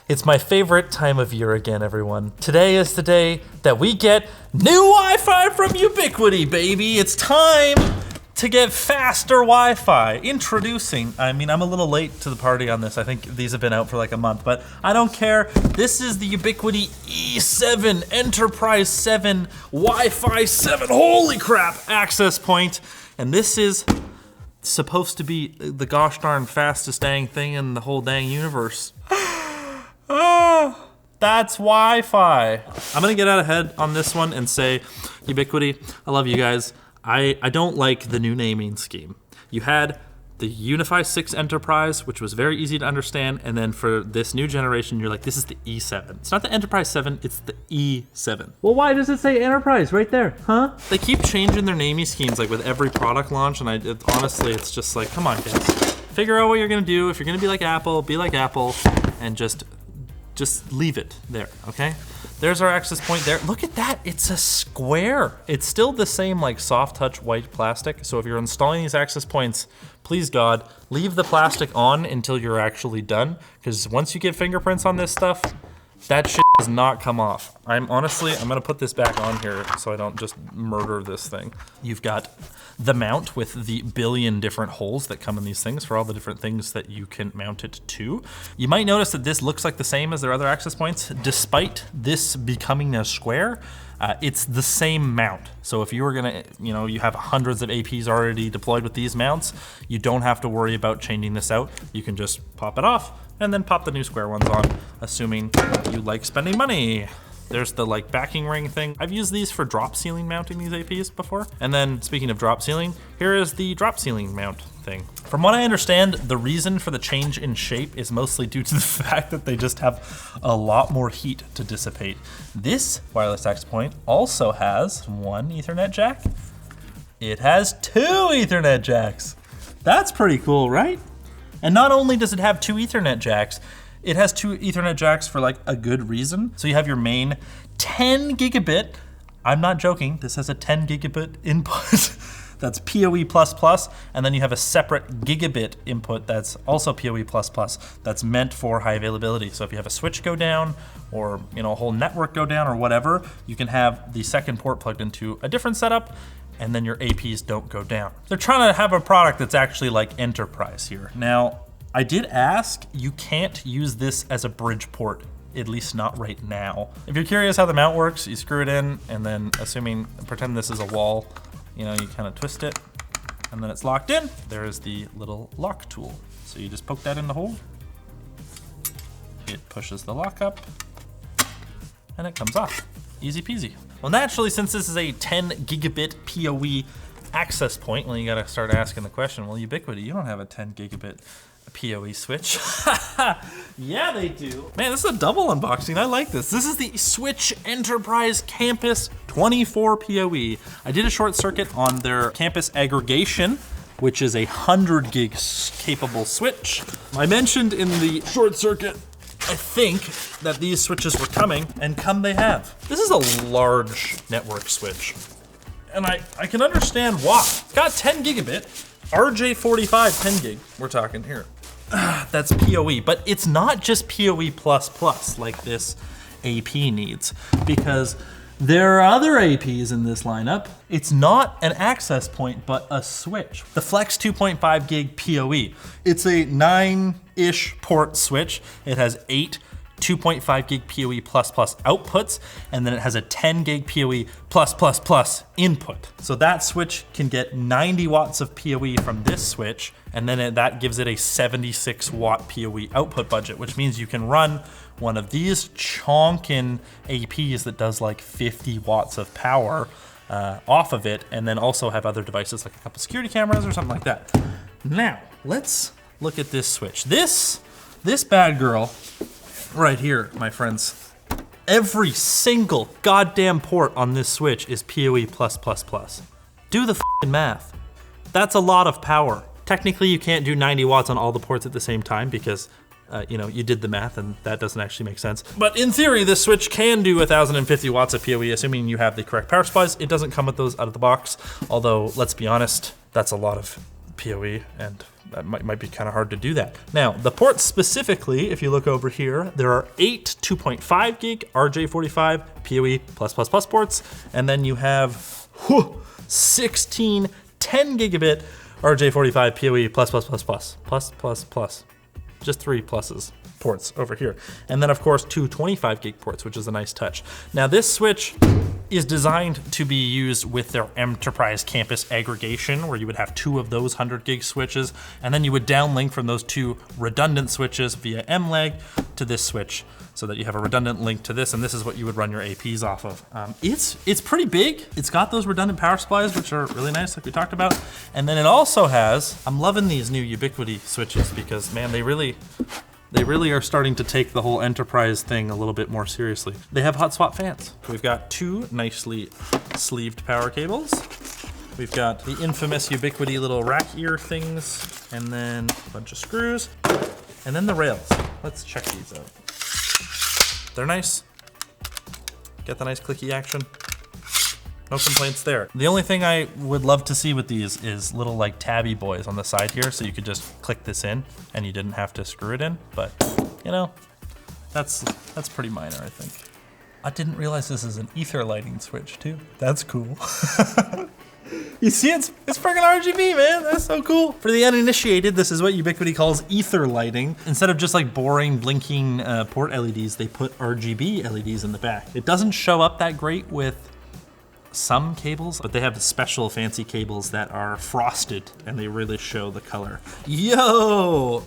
It's my favorite time of year again, everyone. Today is the day that we get new Wi-Fi from Ubiquiti, baby. It's time to get faster Wi-Fi. Introducing, I'm a little late to the party on this. I think these have been out for like a month, but I don't care. This is the Ubiquiti E7 Enterprise 7 Wi-Fi 7, holy crap, access point. And this is supposed to be the gosh darn fastest dang thing in the whole dang universe. Oh, that's Wi-Fi. I'm gonna get out ahead on this one and say, Ubiquiti, I love you guys. I don't like the new naming scheme. You had the Unifi 6 Enterprise, which was very easy to understand, and then for this new generation, you're like, this is the E7. It's not the Enterprise 7, it's the E7. Well, why does it say Enterprise right there, huh? They keep changing their naming schemes like with every product launch, and honestly, it's just like, come on, kids. Figure out what you're gonna do. If you're gonna be like Apple, and just leave it there, okay? There's our access point there. Look at that, it's a square. It's still the same like soft touch white plastic. So if you're installing these access points, please God, leave the plastic on until you're actually done. Because once you get fingerprints on this stuff, that shit does not come off. I'm gonna put this back on here so I don't just murder this thing. You've got the mount with the billion different holes that come in these things for all the different things that you can mount it to. You might notice that this looks like the same as their other access points. Despite this becoming a square, it's the same mount. So if you were gonna, you have hundreds of APs already deployed with these mounts, you don't have to worry about changing this out. You can just pop it off and then pop the new square ones on, assuming you like spending money. There's the like backing ring thing. I've used these for drop ceiling mounting these APs before. And then speaking of drop ceiling, here is the drop ceiling mount thing. From what I understand, the reason for the change in shape is mostly due to the fact that they just have a lot more heat to dissipate. This wireless access point also has one Ethernet jack. It has two Ethernet jacks. That's pretty cool, right? And not only does it have two Ethernet jacks, it has two Ethernet jacks for like a good reason. So you have your main 10 gigabit, I'm not joking, this has a 10 gigabit input. That's PoE++, and then you have a separate gigabit input that's also PoE++, that's meant for high availability. So if you have a switch go down, or a whole network go down or whatever, you can have the second port plugged into a different setup, and then your APs don't go down. They're trying to have a product that's actually like enterprise here. Now, I did ask, you can't use this as a bridge port, at least not right now. If you're curious how the mount works, you screw it in, and then pretend this is a wall, you kind of twist it, and then it's locked in. There's the little lock tool. So you just poke that in the hole, it pushes the lock up, and it comes off. Easy peasy. Well, naturally, since this is a 10 gigabit PoE access point, well, you gotta start asking the question, well, Ubiquiti, you don't have a 10 gigabit PoE switch. Yeah, they do. Man, this is a double unboxing. I like this. This is the Switch Enterprise Campus 24 PoE. I did a short circuit on their campus aggregation, which is a 100 gig capable switch. I mentioned in the short circuit, I think, that these switches were coming, and come they have. This is a large network switch, and I can understand why. It's got 10 gigabit, RJ45 10 gig, we're talking here. That's PoE, but it's not just PoE++ like this AP needs, because there are other APs in this lineup. It's not an access point, but a switch. The Flex 2.5 gig PoE. It's a 9-ish port switch. It has 8 2.5 gig PoE++ outputs, and then it has a 10 gig PoE++ input. So that switch can get 90 watts of PoE from this switch, and then that gives it a 76 watt PoE output budget, which means you can run one of these chonkin APs that does like 50 watts of power off of it, and then also have other devices like a couple security cameras or something like that. Now, let's look at this switch. This bad girl right here, my friends. Every single goddamn port on this switch is PoE++. Do the f***ing math. That's a lot of power. Technically, you can't do 90 watts on all the ports at the same time because you did the math and that doesn't actually make sense. But in theory, this switch can do 1,050 watts of PoE, assuming you have the correct power supplies. It doesn't come with those out of the box, although let's be honest, that's a lot of PoE, and that might be kind of hard to do that. Now, the ports specifically, if you look over here, there are 8 2.5 gig RJ45 PoE+++ ports, and then you have 16 10 gigabit RJ45 PoE+++++++++++++++++++++++++++++++++++++++++++++++++++++++++++++ just 3 pluses ports over here. And then of course 2 25 gig ports, which is a nice touch. Now this switch is designed to be used with their enterprise campus aggregation, where you would have 2 of those 100 gig switches, and then you would downlink from those 2 redundant switches via MLAG to this switch, so that you have a redundant link to this, and this is what you would run your APs off of. It's pretty big. It's got those redundant power supplies, which are really nice, like we talked about. And then it also has, I'm loving these new Ubiquiti switches because, man, they really are starting to take the whole enterprise thing a little bit more seriously. They have hot swap fans. We've got 2 nicely sleeved power cables. We've got the infamous Ubiquiti little rack ear things, and then a bunch of screws, and then the rails. Let's check these out. They're nice. Get the nice clicky action. No complaints there. The only thing I would love to see with these is little like tabby boys on the side here, so you could just click this in and you didn't have to screw it in, but you know, that's pretty minor, I think. I didn't realize this is an ether lighting switch too. That's cool. You see, it's freaking RGB, man. That's so cool. For the uninitiated, this is what Ubiquiti calls ether lighting. Instead of just like boring blinking port LEDs, they put RGB LEDs in the back. It doesn't show up that great with some cables, but they have special fancy cables that are frosted and they really show the color. Yo!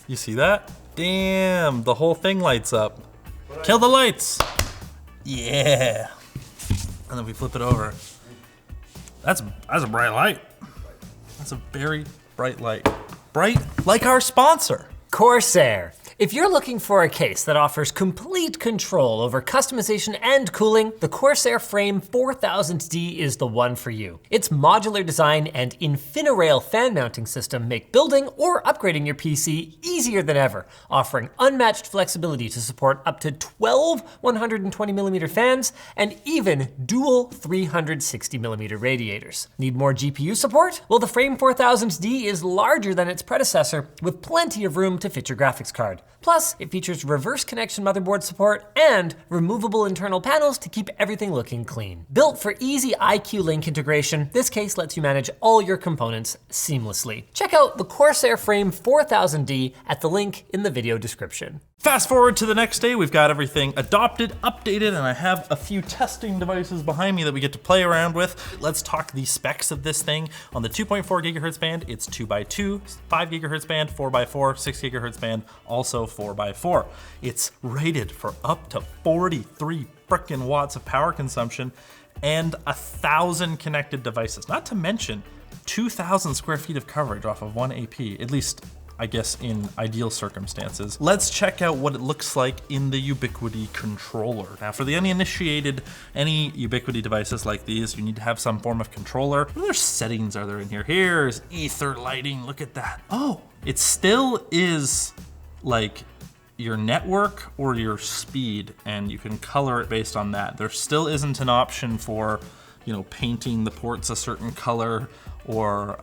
You see that? Damn, the whole thing lights up. Kill the lights! Yeah! And then we flip it over. That's a bright light. That's a very bright light. Bright like our sponsor. Corsair. If you're looking for a case that offers complete control over customization and cooling, the Corsair Frame 4000D is the one for you. Its modular design and InfiniRail fan mounting system make building or upgrading your PC easier than ever, offering unmatched flexibility to support up to 12 120mm fans and even dual 360mm radiators. Need more GPU support? Well, the Frame 4000D is larger than its predecessor, with plenty of room to fit your graphics card. Plus, it features reverse connection motherboard support and removable internal panels to keep everything looking clean. Built for easy IQ Link integration, this case lets you manage all your components seamlessly. Check out the Corsair Frame 4000D at the link in the video description. Fast forward to the next day, we've got everything adopted, updated, and I have a few testing devices behind me that we get to play around with. Let's talk the specs of this thing. On the 2.4 gigahertz band, it's 2x2, 5 gigahertz band, 4x4, 6 gigahertz band, also 4x4. It's rated for up to 43 frickin' watts of power consumption and 1,000 connected devices. Not to mention 2,000 square feet of coverage off of one AP, at least I guess in ideal circumstances. Let's check out what it looks like in the Ubiquiti controller. Now for the uninitiated, any Ubiquiti devices like these, you need to have some form of controller. What other settings are there in here? Here's ether lighting, look at that. Oh, it still is like your network or your speed, and you can color it based on that. There still isn't an option for, you know, painting the ports a certain color or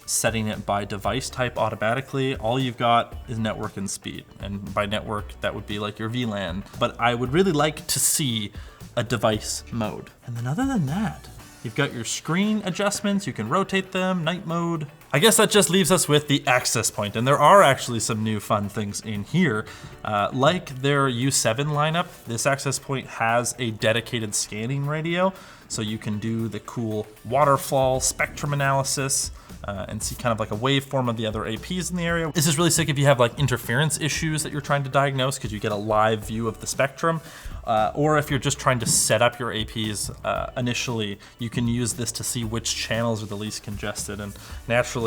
setting it by device type automatically. All you've got is network and speed. And by network, that would be like your VLAN. But I would really like to see a device mode. And then other than that, you've got your screen adjustments. You can rotate them, night mode. I guess that just leaves us with the access point, and there are actually some new fun things in here. Like their U7 lineup, this access point has a dedicated scanning radio, so you can do the cool waterfall spectrum analysis and see kind of like a waveform of the other APs in the area. This is really sick if you have like interference issues that you're trying to diagnose, because you get a live view of the spectrum. Or if you're just trying to set up your APs initially, you can use this to see which channels are the least congested. And naturally,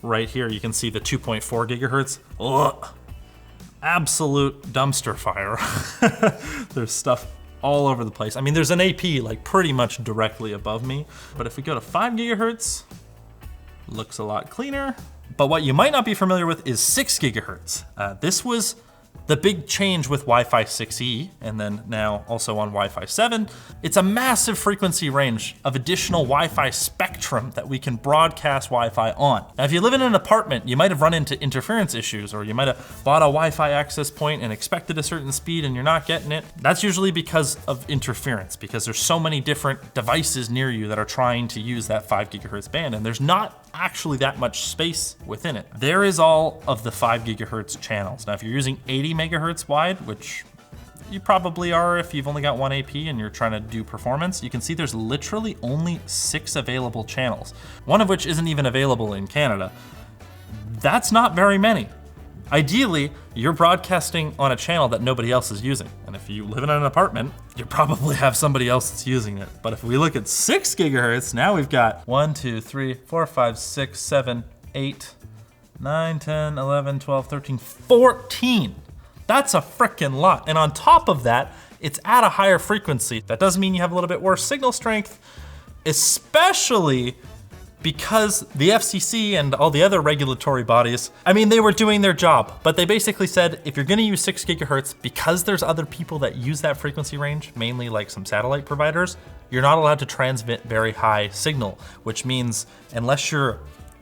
right here, you can see the 2.4 gigahertz. Ugh, absolute dumpster fire. There's stuff all over the place. I mean, there's an AP like pretty much directly above me. But if we go to 5 gigahertz, looks a lot cleaner. But what you might not be familiar with is 6 gigahertz. This was The big change with Wi-Fi 6E, and then now also on Wi-Fi 7, it's a massive frequency range of additional Wi-Fi spectrum that we can broadcast Wi-Fi on. Now, if you live in an apartment, you might have run into interference issues, or you might have bought a Wi-Fi access point and expected a certain speed and you're not getting it. That's usually because of interference, because there's so many different devices near you that are trying to use that 5 gigahertz band, and there's not actually that much space within it. There is all of the 5 gigahertz channels. Now, if you're using 80 megahertz wide, which you probably are if you've only got one AP and you're trying to do performance, you can see there's literally only 6 available channels, one of which isn't even available in Canada. That's not very many. Ideally, you're broadcasting on a channel that nobody else is using. And if you live in an apartment, you probably have somebody else that's using it. But if we look at 6 gigahertz, now we've got 1, 2, 3, 4, 5, 6, 7, 8, 9, 10, 11, 12, 13, 14. That's a frickin' lot. And on top of that, it's at a higher frequency. That does mean you have a little bit worse signal strength, especially because the FCC and all the other regulatory bodies, I mean, they were doing their job, but they basically said, if you're gonna use 6 gigahertz, because there's other people that use that frequency range, mainly like some satellite providers, you're not allowed to transmit very high signal, which means unless you're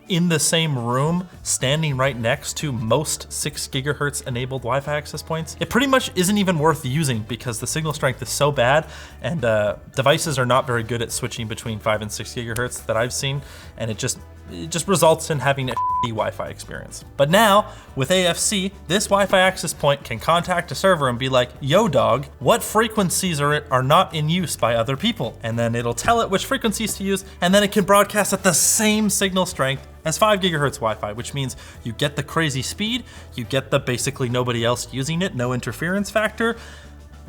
in the same room, standing right next to most 6 gigahertz enabled Wi-Fi access points, it pretty much isn't even worth using because the signal strength is so bad, and devices are not very good at switching between 5 and 6 gigahertz that I've seen, and it just results in having a shitty Wi-Fi experience. But now, with AFC, this Wi-Fi access point can contact a server and be like, yo dog, what frequencies are not in use by other people? And then it'll tell it which frequencies to use, and then it can broadcast at the same signal strength as 5 gigahertz Wi-Fi, which means you get the crazy speed, you get the basically nobody else using it, no interference factor,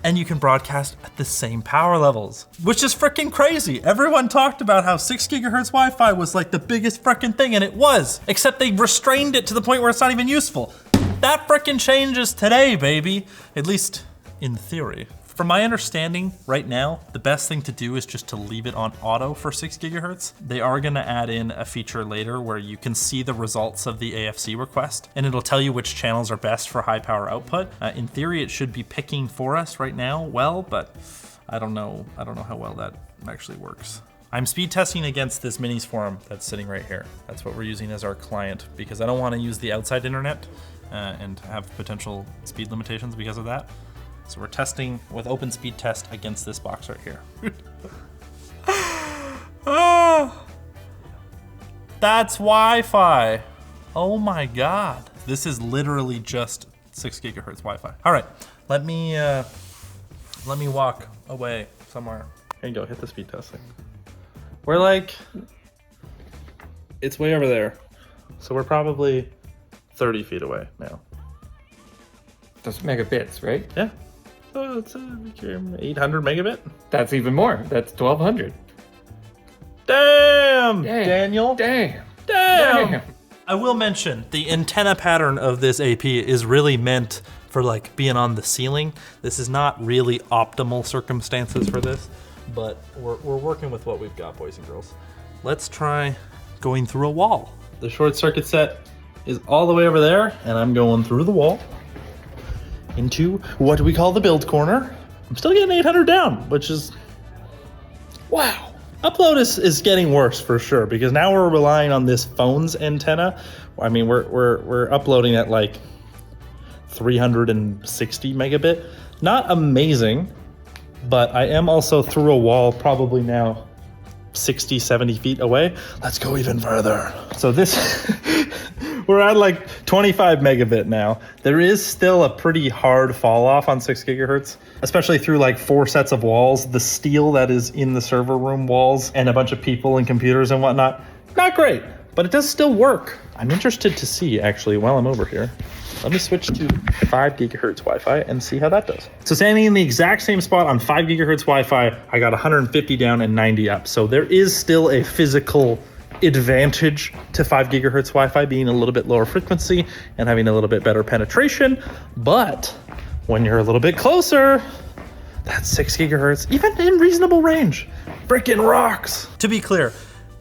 and you can broadcast at the same power levels, which is freaking crazy. Everyone talked about how 6 gigahertz Wi-Fi was like the biggest freaking thing, and it was, except they restrained it to the point where it's not even useful. That freaking changes today, baby, at least in theory. From my understanding right now, the best thing to do is just to leave it on auto for 6 gigahertz. They are gonna add in a feature later where you can see the results of the AFC request, and it'll tell you which channels are best for high power output. In theory, it should be picking for us right now well, but I don't know how well that actually works. I'm speed testing against this minis forum that's sitting right here. That's what we're using as our client because I don't wanna use the outside internet and have potential speed limitations because of that. So we're testing with open speed test against this box right here. Oh, that's Wi-Fi. Oh my God. This is literally just 6 gigahertz Wi-Fi. All right, let me walk away somewhere. Here you go, hit the speed testing. We're like, it's way over there. So we're probably 30 feet away now. That's megabits, right? Yeah. Oh, it's 800 megabit. That's even more. That's 1200. Damn, Damn. Daniel. Damn. Damn. I will mention the antenna pattern of this AP is really meant for like being on the ceiling. This is not really optimal circumstances for this, but we're working with what we've got, boys and girls. Let's try going through a wall. The short circuit set is all the way over there, and I'm going through the wall into what we call the build corner. I'm still getting 800 down, which is, wow. Upload is getting worse for sure, because now we're relying on this phone's antenna. I mean, we're uploading at like 360 megabit. Not amazing, but I am also through a wall probably now 60, 70 feet away. Let's go even further. So this, we're at like 25 megabit now. There is still a pretty hard fall off on 6 gigahertz, especially through like 4 sets of walls. The steel that is in the server room walls and a bunch of people and computers and whatnot, not great, but it does still work. I'm interested to see actually while I'm over here. Let me switch to 5 gigahertz Wi-Fi and see how that does. So standing in the exact same spot on 5 gigahertz Wi-Fi, I got 150 down and 90 up. So there is still a physical advantage to 5 gigahertz Wi-Fi being a little bit lower frequency and having a little bit better penetration. But when you're a little bit closer, that 6 gigahertz, even in reasonable range, freaking rocks. To be clear,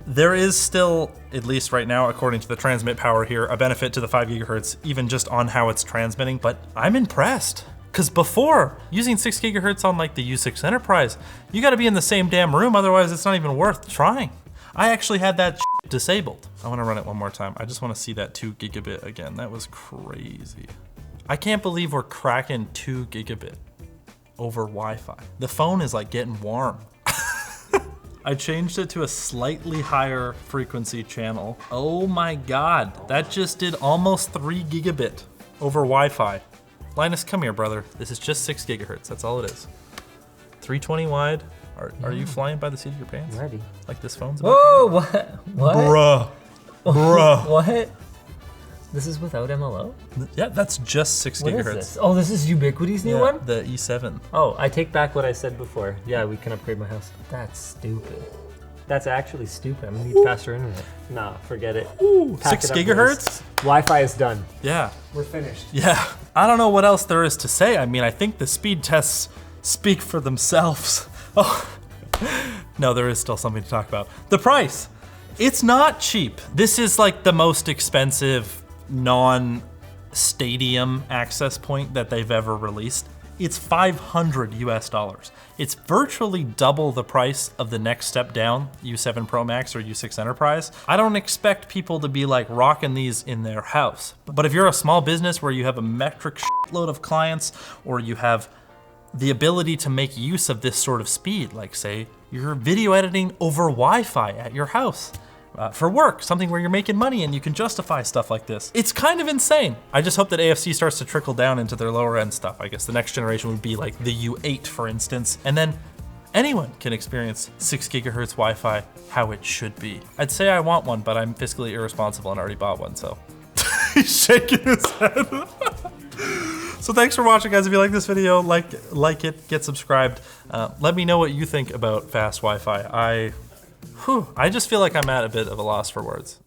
There is still, at least right now, according to the transmit power here, a benefit to the 5 gigahertz, even just on how it's transmitting, but I'm impressed. Because before, using 6 gigahertz on like the U6 Enterprise, you gotta be in the same damn room, otherwise it's not even worth trying. I actually had that disabled. I wanna run it one more time. I just wanna see that 2 gigabit again. That was crazy. I can't believe we're cracking 2 gigabit over Wi-Fi. The phone is like getting warm. I changed it to a slightly higher frequency channel. Oh my God, that just did almost 3 gigabit over Wi-Fi. Linus, come here, brother. This is just 6 gigahertz, that's all it is. 320 wide. Are you flying by the seat of your pants? Ready. Like this phone's about Whoa, what? Bruh. Bruh. What? This is without MLO? Yeah, that's just 6 What gigahertz. is this? Oh, this is Ubiquiti's new one? The E7. Oh, I take back what I said before. Yeah, we can upgrade my house. That's stupid. That's actually stupid. I'm gonna need faster internet. Nah, forget it. Ooh, Pack 6 it up, gigahertz? boys. Wi-Fi is done. Yeah. We're finished. Yeah. I don't know what else there is to say. I mean, I think the speed tests speak for themselves. Oh, no, there is still something to talk about. The price. It's not cheap. This is like the most expensive non-stadium access point that they've ever released. It's $500 US. It's virtually double the price of the next step down, U7 Pro Max or U6 Enterprise. I don't expect people to be like rocking these in their house. But if you're a small business where you have a metric load of clients, or you have the ability to make use of this sort of speed, like say you're video editing over Wi-Fi at your house, for work, something where you're making money and you can justify stuff like this. It's kind of insane. I just hope that AFC starts to trickle down into their lower end stuff. I guess the next generation would be like the U8, for instance, and then anyone can experience 6 gigahertz Wi-Fi how it should be. I'd say I want one, but I'm fiscally irresponsible and already bought one, so. He's shaking his head. So thanks for watching, guys. If you like this video, like it, get subscribed. Let me know what you think about fast Wi-Fi. I just feel like I'm at a bit of a loss for words.